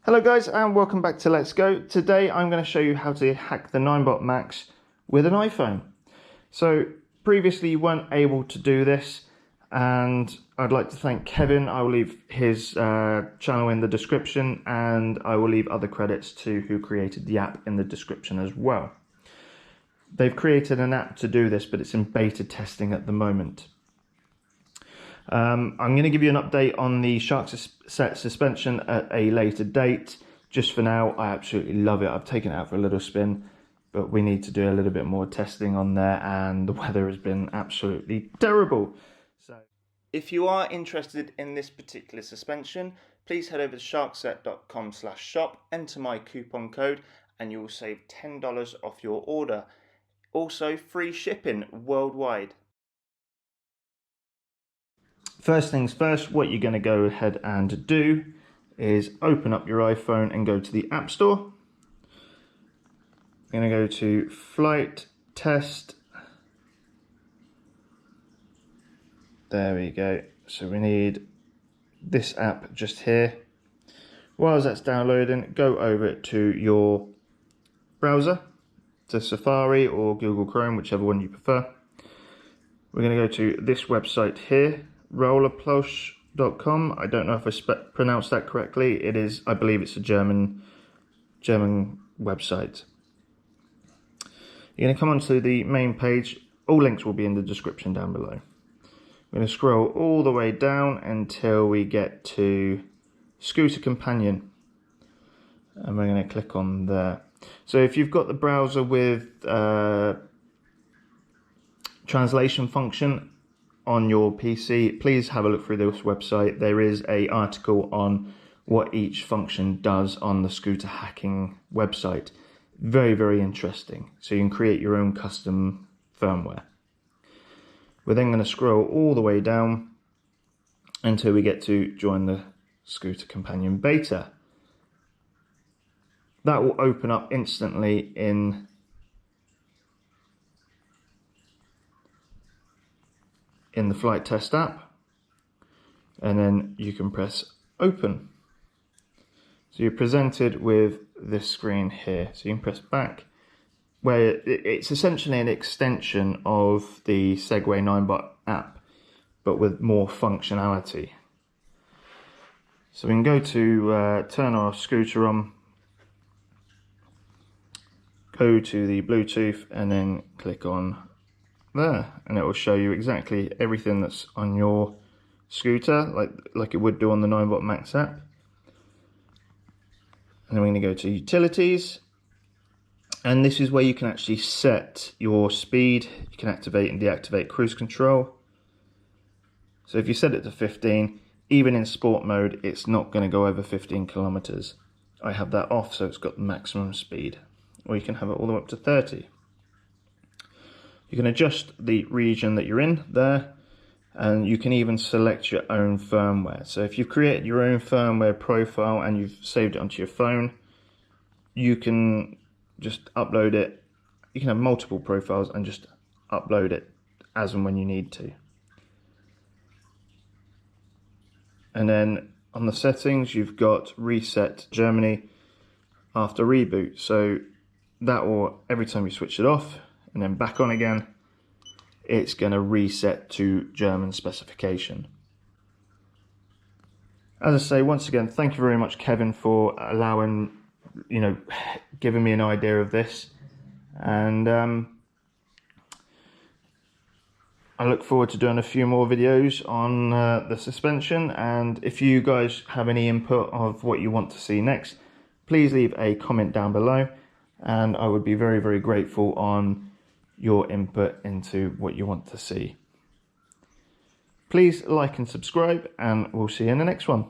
Hello guys and welcome back to Let's Go. Today I'm going to show you how to hack the Ninebot Max with an iPhone. So previously you weren't able to do this, and I'd like to thank Kevin. I will leave his channel in the description, and I will leave other credits to who created the app in the description as well. They've created an app to do this, but it's in beta testing at the moment. I'm going to give you an update on the Shark set suspension at a later date. Just for now, I absolutely love it. I've taken it out for a little spin, but we need to do a little bit more testing on there, and the weather has been absolutely terrible. So if you are interested in this particular suspension, please head over to sharkset.com/shop, enter my coupon code, and you will save $10 off your order. Also, free shipping worldwide. First things first, what you're going to go ahead and do is open up your iPhone and go to the App Store. You're going to go to Flight Test. There we go. So we need this app just here. While that's downloading, go over to your browser, to Safari or Google Chrome, whichever one you prefer. We're going to go to this website here, rollerplush.com. I don't know if I pronounced that correctly. It is, I believe it's a German website. You're going to come onto the main page. All links will be in the description down below. We're going to scroll all the way down until we get to Scooter Companion, and we're going to click on there. So if you've got the browser with translation function on your PC, please have a look through this website. There is an article on what each function does on the scooter hacking website. Very, very interesting. So you can create your own custom firmware. We're then going to scroll all the way down until we get to join the Scooter Companion beta. That will open up instantly in the Flight Test app, and then you can press open. So you're presented with this screen here. So you can press back, where it's essentially an extension of the Segway Ninebot app, but with more functionality. So we can go to turn our scooter on, go to the Bluetooth, and then click on there, and it will show you exactly everything that's on your scooter, like it would do on the Ninebot Max app. And then we're going to go to utilities, and this is where you can actually set your speed. You can activate and deactivate cruise control. So if you set it to 15, even in sport mode, it's not going to go over 15 kilometers. I have that off, so it's got the maximum speed, or you can have it all the way up to 30. You can adjust the region that you're in there, and you can even select your own firmware. So if you've created your own firmware profile and you've saved it onto your phone, you can just upload it. You can have multiple profiles and just upload it as and when you need to. And then on the settings, you've got reset Germany after reboot. So that will, every time you switch it off and then back on again, it's going to reset to German specification. As I say, once again, thank you very much, Kevin, for allowing, giving me an idea of this. And I look forward to doing a few more videos on the suspension. And if you guys have any input of what you want to see next, please leave a comment down below, and I would be very, very grateful on your input into what you want to see. Please like and subscribe, and we'll see you in the next one.